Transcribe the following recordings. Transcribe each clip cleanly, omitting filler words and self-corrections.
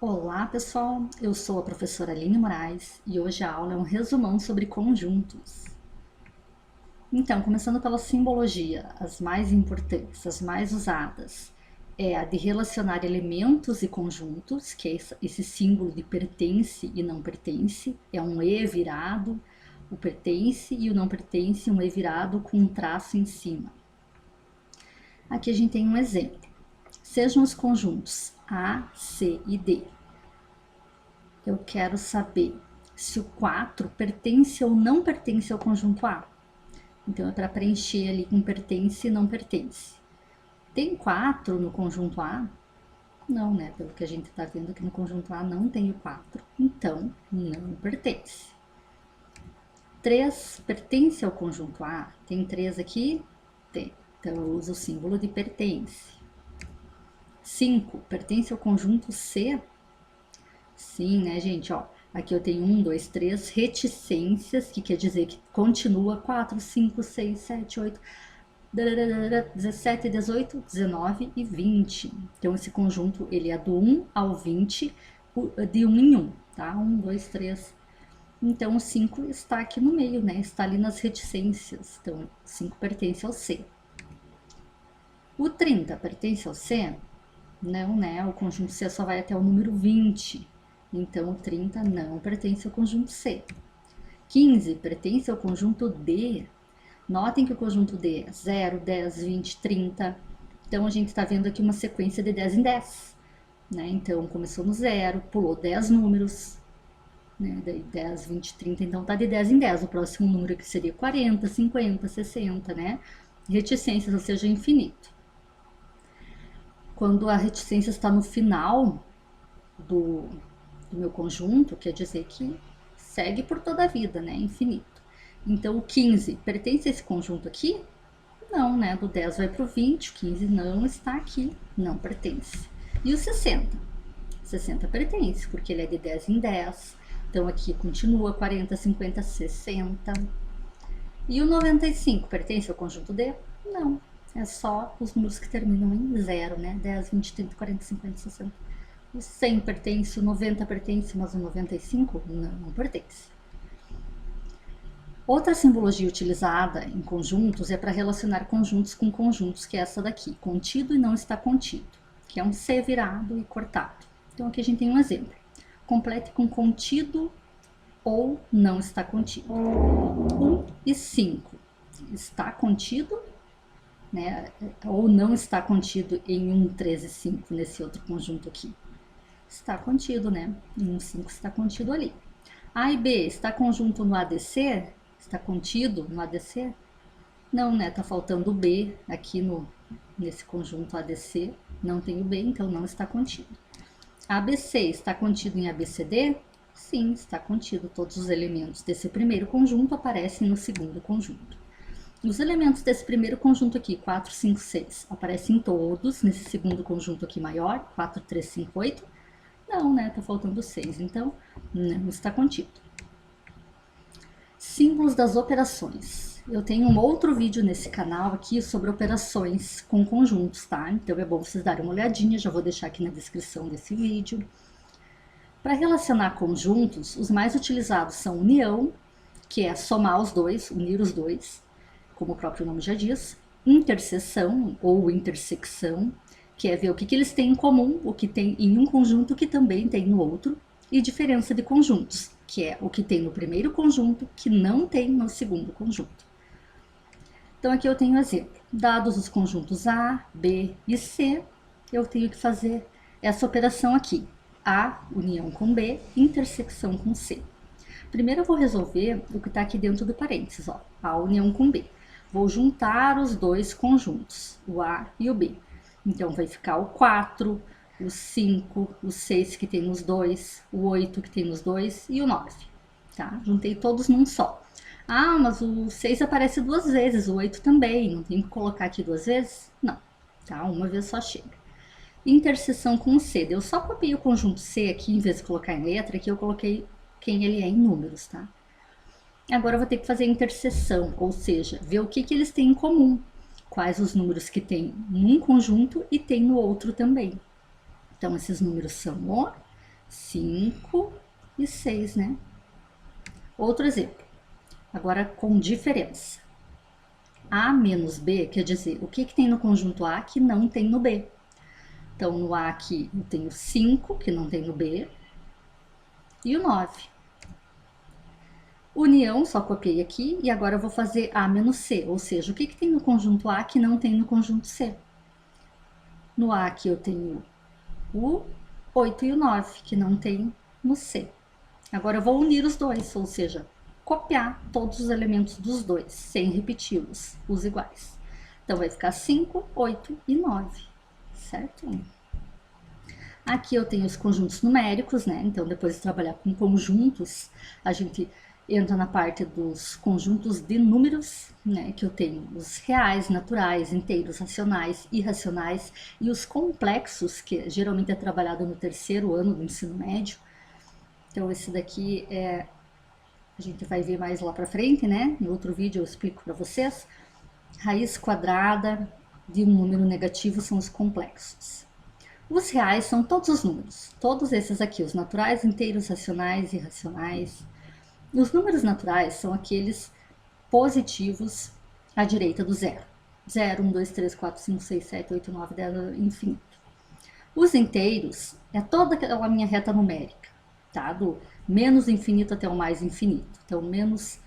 Olá pessoal, eu sou a professora Aline Moraes e hoje a aula é um resumão sobre conjuntos. Então, começando pela simbologia, as mais importantes, as mais usadas, é a de relacionar elementos e conjuntos, que é esse símbolo de pertence e não pertence, é um E virado, o pertence e o não pertence, um E virado com um traço em cima. Aqui a gente tem um exemplo. Sejam os conjuntos A, C e D. Eu quero saber se o 4 pertence ou não pertence ao conjunto A. Então, é para preencher ali com pertence e não pertence. Tem 4 no conjunto A? Não, né? Pelo que a gente está vendo aqui no conjunto A não tem o 4. Então, não pertence. 3 pertence ao conjunto A? Tem 3 aqui? Tem. Então, eu uso o símbolo de pertence. 5 pertence ao conjunto C? Sim, né, gente? Ó, aqui eu tenho 1, 2, 3 reticências, que quer dizer que continua 4, 5, 6, 7, 8, 17, 18, 19 e 20. Então, esse conjunto, ele é do 1 ao 20, de 1 em 1, tá? 1, 2, 3. Então, o 5 está aqui no meio, né? Está ali nas reticências. Então, 5 pertence ao C. O 30 pertence ao C? Não, né? O conjunto C só vai até o número 20. Então, o 30 não pertence ao conjunto C. 15 pertence ao conjunto D. Notem que o conjunto D é 0, 10, 20, 30. Então, a gente está vendo aqui uma sequência de 10 em 10. Né? Então, começou no 0, pulou 10 números. Né? Daí 10, 20, 30. Então, tá de 10 em 10. O próximo número aqui seria 40, 50, 60, né? Reticências, ou seja, infinito. Quando a reticência está no final do meu conjunto, quer dizer que segue por toda a vida, né? Infinito. Então, o 15 pertence a esse conjunto aqui? Não, né? Do 10 vai para o 20, o 15 não está aqui, não pertence. E o 60? 60 pertence, porque ele é de 10 em 10. Então, aqui continua 40, 50, 60. E o 95 pertence ao conjunto D? Não. É só os números que terminam em 0, né? 10, 20, 30, 40, 50, 60. O 100 pertence, o 90 pertence, mas o 95 não pertence. Outra simbologia utilizada em conjuntos é para relacionar conjuntos com conjuntos, que é essa daqui, contido e não está contido, que é um C virado e cortado. Então, aqui a gente tem um exemplo. Complete com contido ou não está contido. 1 e 5 está contido, né? Ou não está contido em 1, 3 e 5 nesse outro conjunto aqui. Está contido, né? Em 1, 5 está contido ali. A e B está conjunto no ADC? Está contido no ADC? Não, né? Tá faltando o B aqui nesse conjunto ADC. Não tem o B, então não está contido. ABC está contido em ABCD? Sim, está contido. Todos os elementos desse primeiro conjunto aparecem no segundo conjunto. Os elementos desse primeiro conjunto aqui, 4, 5, 6, aparecem todos nesse segundo conjunto aqui maior, 4, 3, 5, 8. Não, né? Tá faltando 6, então não está contido. Símbolos das operações. Eu tenho um outro vídeo nesse canal aqui sobre operações com conjuntos, tá? Então é bom vocês darem uma olhadinha, já vou deixar aqui na descrição desse vídeo. Para relacionar conjuntos, os mais utilizados são união, que é somar os dois, unir os dois, como o próprio nome já diz. Interseção ou intersecção, que é ver o que eles têm em comum, o que tem em um conjunto que também tem no outro, e diferença de conjuntos, que é o que tem no primeiro conjunto que não tem no segundo conjunto. Então, aqui eu tenho um exemplo. Dados os conjuntos A, B e C, eu tenho que fazer essa operação aqui. A, união com B, intersecção com C. Primeiro eu vou resolver o que está aqui dentro do parênteses, ó, A união com B. Vou juntar os dois conjuntos, o A e o B. Então, vai ficar o 4, o 5, o 6 que tem nos dois, o 8 que tem nos dois e o 9, tá? Juntei todos num só. Ah, mas o 6 aparece duas vezes, o 8 também, não tem que colocar aqui duas vezes? Não, tá? Uma vez só chega. Interseção com o C, eu só copiei o conjunto C aqui, em vez de colocar em letra, aqui eu coloquei quem ele é em números, tá? Agora eu vou ter que fazer a interseção, ou seja, ver o que eles têm em comum. Quais os números que tem num conjunto e tem no outro também. Então, esses números são o 5 e 6, né? Outro exemplo, agora com diferença. A menos B quer dizer o que tem no conjunto A que não tem no B. Então, no A aqui eu tenho 5, que não tem no B, e o 9. União, só copiei aqui, e agora eu vou fazer A menos C, ou seja, o que tem no conjunto A que não tem no conjunto C. No A aqui eu tenho o 8 e o 9, que não tem no C. Agora eu vou unir os dois, ou seja, copiar todos os elementos dos dois, sem repeti-los, os iguais. Então, vai ficar 5, 8 e 9, certo? Aqui eu tenho os conjuntos numéricos, né? Então, depois de trabalhar com conjuntos, a gente entra na parte dos conjuntos de números, né? Que eu tenho os reais, naturais, inteiros, racionais, irracionais e os complexos, que geralmente é trabalhado no terceiro ano do ensino médio. Então, esse daqui a gente vai ver mais lá pra frente, né? Em outro vídeo eu explico para vocês. Raiz quadrada de um número negativo são os complexos. Os reais são todos os números, todos esses aqui, os naturais, inteiros, racionais e irracionais. Os números naturais são aqueles positivos à direita do zero. 0, 1, 2, 3, 4, 5, 6, 7, 8, 9, 10, infinito. Os inteiros é toda aquela minha reta numérica, tá? Do menos infinito até o mais infinito. Então, menos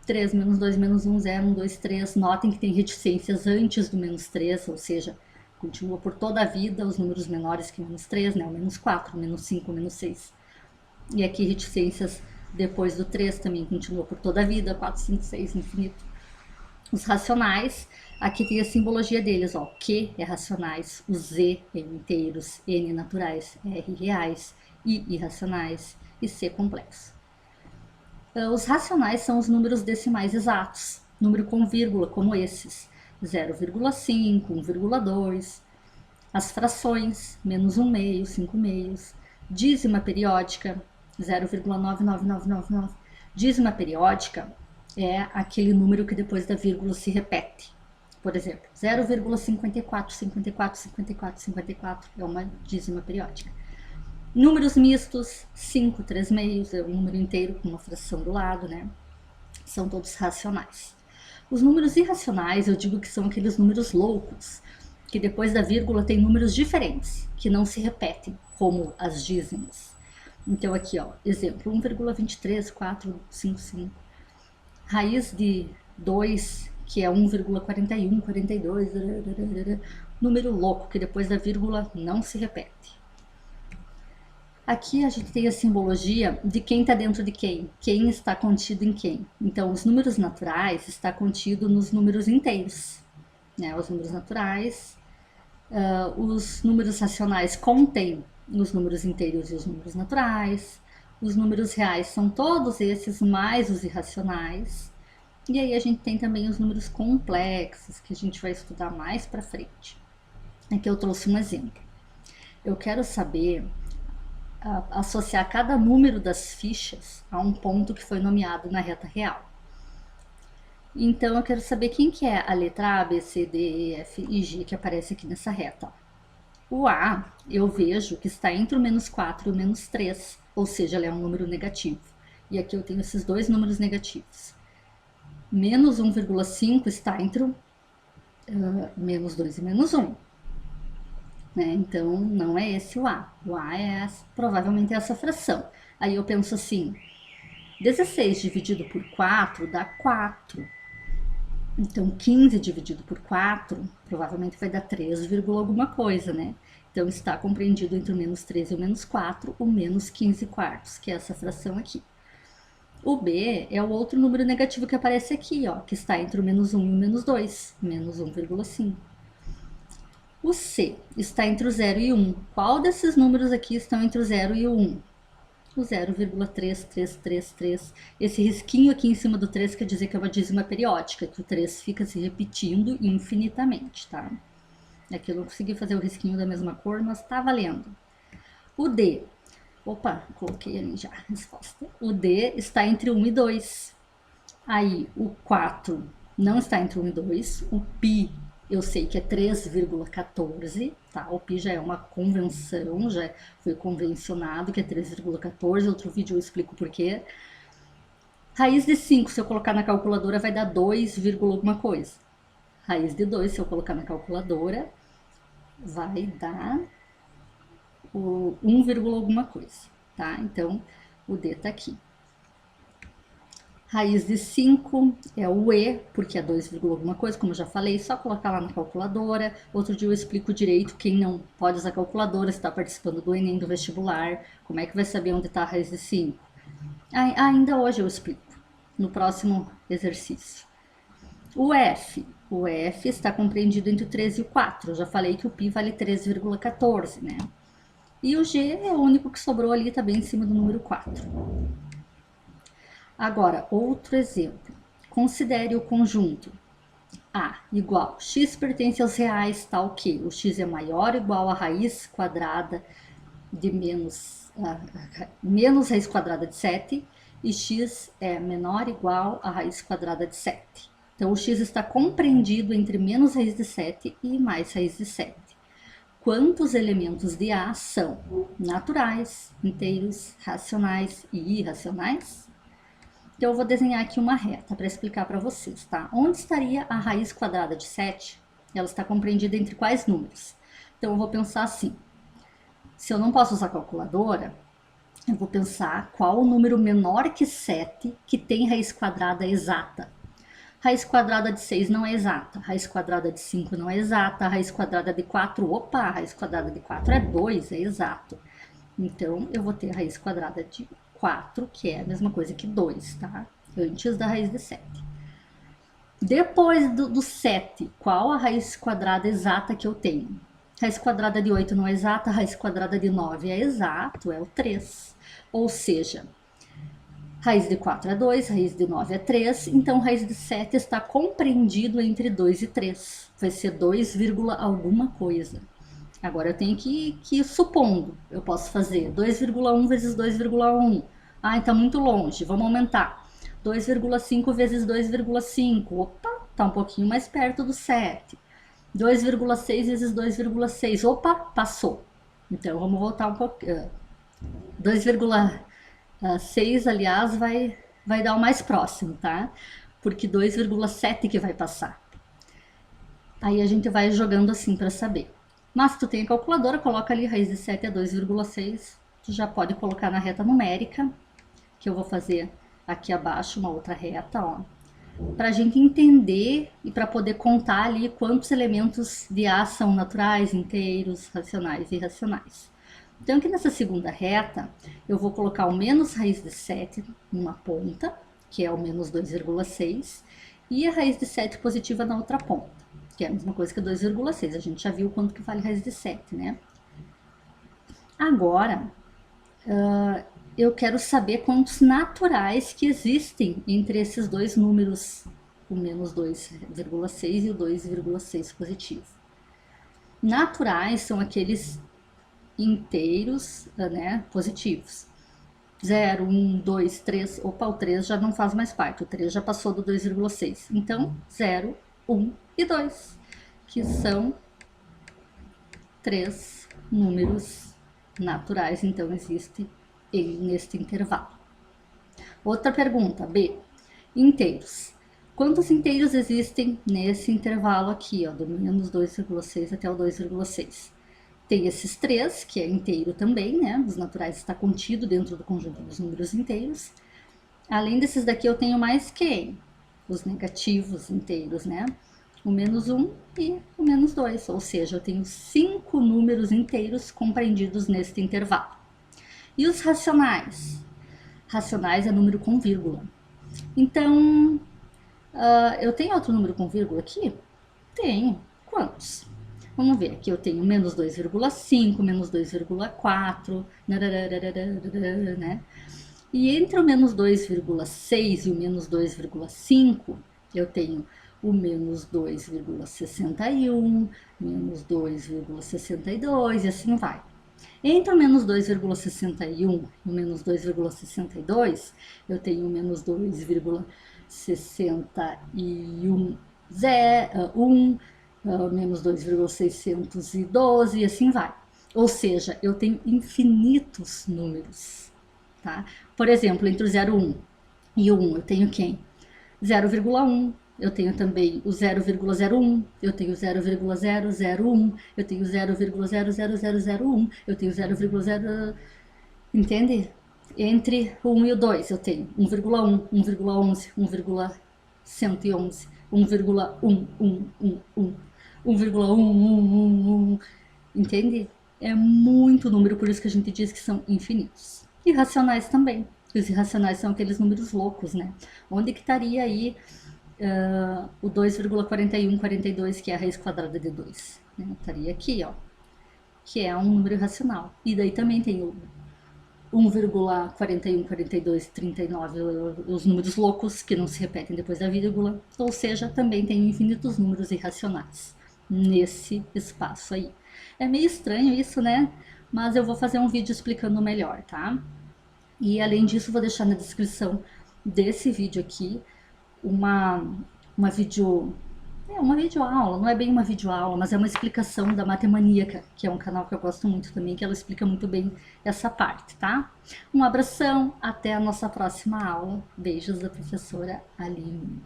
3, menos 2, menos 1, 0, 1, 2, 3. Notem que tem reticências antes do menos 3, ou seja, continua por toda a vida os números menores que menos 3, né? O menos 4, menos 5, menos 6. E aqui reticências depois do 3 também continua por toda a vida, 4, 5, 6, infinito. Os racionais, aqui tem a simbologia deles, ó. Q é racionais, o Z é inteiros, N naturais, R reais, I irracionais e C complexo. Os racionais são os números decimais exatos, número com vírgula, como esses. 0,5, 1,2, as frações, menos 1 meio, 5 meios, dízima periódica, 0,99999. Dízima periódica é aquele número que depois da vírgula se repete. Por exemplo, 0,54, 54, 54, 54 é uma dízima periódica. Números mistos, 5, 3 meios, é um número inteiro com uma fração do lado, né? São todos racionais. Os números irracionais, eu digo que são aqueles números loucos, que depois da vírgula tem números diferentes, que não se repetem, como as dízimas. Então aqui, ó, exemplo, 1,23455. Raiz de 2, que é 1,41, 42, número louco, que depois da vírgula não se repete. Aqui a gente tem a simbologia de quem está dentro de quem está contido em quem. Então, os números naturais está contido nos números inteiros, né? Os números naturais, os números racionais contêm os números inteiros e os números naturais. Os números reais são todos esses, mais os irracionais. E aí a gente tem também os números complexos, que a gente vai estudar mais para frente. Aqui eu trouxe um exemplo. Eu quero saber associar cada número das fichas a um ponto que foi nomeado na reta real. Então, eu quero saber quem que é a letra A, B, C, D, E, F e G que aparece aqui nessa reta. O A, eu vejo que está entre o menos 4 e o menos 3, ou seja, ele é um número negativo. E aqui eu tenho esses dois números negativos. Menos 1,5 está entre o menos 2 e menos 1. Né? Então, não é esse o A. O A é provavelmente essa fração. Aí eu penso assim, 16 dividido por 4 dá 4. Então, 15 dividido por 4 provavelmente vai dar 3, alguma coisa, né? Então, está compreendido entre o menos 3 e o menos 4, o menos 15 quartos, que é essa fração aqui. O B é o outro número negativo que aparece aqui, ó, que está entre o menos 1 e o menos 2, menos 1,5. O C está entre o 0 e o 1. Qual desses números aqui estão entre o 0 e o 1? O 0,3333. Esse risquinho aqui em cima do 3 quer dizer que é uma dízima periódica, que o 3 fica se repetindo infinitamente, tá? Aqui eu não consegui fazer o risquinho da mesma cor, mas tá valendo. O D. Opa, coloquei ali já a resposta. O D está entre 1 e 2. Aí, o 4 não está entre 1 e 2. O π eu sei que é 3,14, tá? O pi já é uma convenção, já foi convencionado que é 3,14. Outro vídeo eu explico por quê. Raiz de 5, se eu colocar na calculadora, vai dar 2, alguma coisa. Raiz de 2, se eu colocar na calculadora, vai dar o 1, alguma coisa, tá? Então, o D tá aqui. Raiz de 5 é o E, porque é 2, alguma coisa, como eu já falei, só colocar lá na calculadora. Outro dia eu explico direito, quem não pode usar calculadora, está participando do Enem, do vestibular, como é que vai saber onde está a raiz de 5? Ainda hoje eu explico, no próximo exercício. O F está compreendido entre o 3 e o 4, eu já falei que o π vale 3,14, né? E o G é o único que sobrou ali, está bem em cima do número 4. Agora, outro exemplo. Considere o conjunto A igual x pertence aos reais, tal que o x é maior ou igual a raiz quadrada de menos raiz quadrada de 7 e x é menor ou igual a raiz quadrada de 7. Então, o x está compreendido entre menos raiz de 7 e mais raiz de 7. Quantos elementos de A são naturais, inteiros, racionais e irracionais? Então, eu vou desenhar aqui uma reta para explicar para vocês, tá? Onde estaria a raiz quadrada de 7? Ela está compreendida entre quais números? Então, eu vou pensar assim. Se eu não posso usar calculadora, eu vou pensar qual o número menor que 7 que tem raiz quadrada exata. Raiz quadrada de 6 não é exata, raiz quadrada de 5 não é exata, raiz quadrada de 4, opa, raiz quadrada de 4 é 2, é exato. Então, eu vou ter a raiz quadrada de 4, que é a mesma coisa que 2, tá? Antes da raiz de 7. Depois do 7, qual a raiz quadrada exata que eu tenho? Raiz quadrada de 8 não é exata, raiz quadrada de 9 é exato, é o 3. Ou seja, raiz de 4 é 2, raiz de 9 é 3, então raiz de 7 está compreendido entre 2 e 3. Vai ser 2, alguma coisa. Agora eu tenho que ir supondo. Eu posso fazer 2,1 vezes 2,1. Ah, está muito longe, vamos aumentar. 2,5 vezes 2,5. Opa, está um pouquinho mais perto do 7. 2,6 vezes 2,6. Opa, passou. Então vamos voltar um pouquinho. 2,6, aliás, vai dar o mais próximo, tá? Porque 2,7 que vai passar. Aí a gente vai jogando assim para saber. Mas se tu tem a calculadora, coloca ali raiz de 7 é 2,6. Tu já pode colocar na reta numérica, que eu vou fazer aqui abaixo uma outra reta, ó. Para a gente entender e para poder contar ali quantos elementos de A são naturais, inteiros, racionais e irracionais. Então, aqui nessa segunda reta, eu vou colocar o menos raiz de 7 numa ponta, que é o menos 2,6, e a raiz de 7 positiva na outra ponta, que é a mesma coisa que 2,6. A gente já viu quanto que vale raiz de 7, né? Agora, eu quero saber quantos naturais que existem entre esses dois números, o menos 2,6 e o 2,6 positivo. Naturais são aqueles inteiros, né, positivos. 0, 1, 2, 3, opa, o 3 já não faz mais parte, o 3 já passou do 2,6. Então, 0, 1 e 2, que são 3 números naturais, então existe neste intervalo. Outra pergunta, B. Inteiros. Quantos inteiros existem nesse intervalo aqui, ó, do menos 2,6 até o 2,6? Tem esses 3, que é inteiro também, né? Os naturais está contido dentro do conjunto dos números inteiros. Além desses daqui, eu tenho mais quem? Os negativos inteiros, né? O menos 1 e o menos 2, ou seja, eu tenho 5 números inteiros compreendidos neste intervalo. E os racionais? Racionais é número com vírgula. Então, eu tenho outro número com vírgula aqui? Tenho. Quantos? Vamos ver, aqui eu tenho menos 2,5, menos 2,4, né? E entre o menos 2,6 e o menos 2,5, eu tenho o menos 2,61, menos 2,62 e assim vai. Entre o menos 2,61 e o menos 2,62, eu tenho o menos 2,61, menos 2,612 e assim vai. Ou seja, eu tenho infinitos números, tá? Por exemplo, entre o 0, 1 e o 1, eu tenho quem? 0,1, eu tenho também o 0,01, eu tenho 0,001, eu tenho 0,00001, eu tenho 0,0... Entende? Entre o 1 e o 2, eu tenho 1,1, 1,11, 1,111, 1,1111, 1,1111, entende? É muito número, por isso que a gente diz que são infinitos. Irracionais também. Os irracionais são aqueles números loucos, né? Onde que estaria aí o 2,4142, que é a raiz quadrada de 2? Né? Estaria aqui, ó, que é um número irracional. E daí também tem o 1,414239, os números loucos que não se repetem depois da vírgula, ou seja, também tem infinitos números irracionais nesse espaço aí. É meio estranho isso, né? Mas eu vou fazer um vídeo explicando melhor, tá? E além disso, vou deixar na descrição desse vídeo aqui uma videoaula, não é bem uma videoaula, mas é uma explicação da Matemaníaca, que é um canal que eu gosto muito também, que ela explica muito bem essa parte, tá? Um abração, até a nossa próxima aula. Beijos da professora Aline.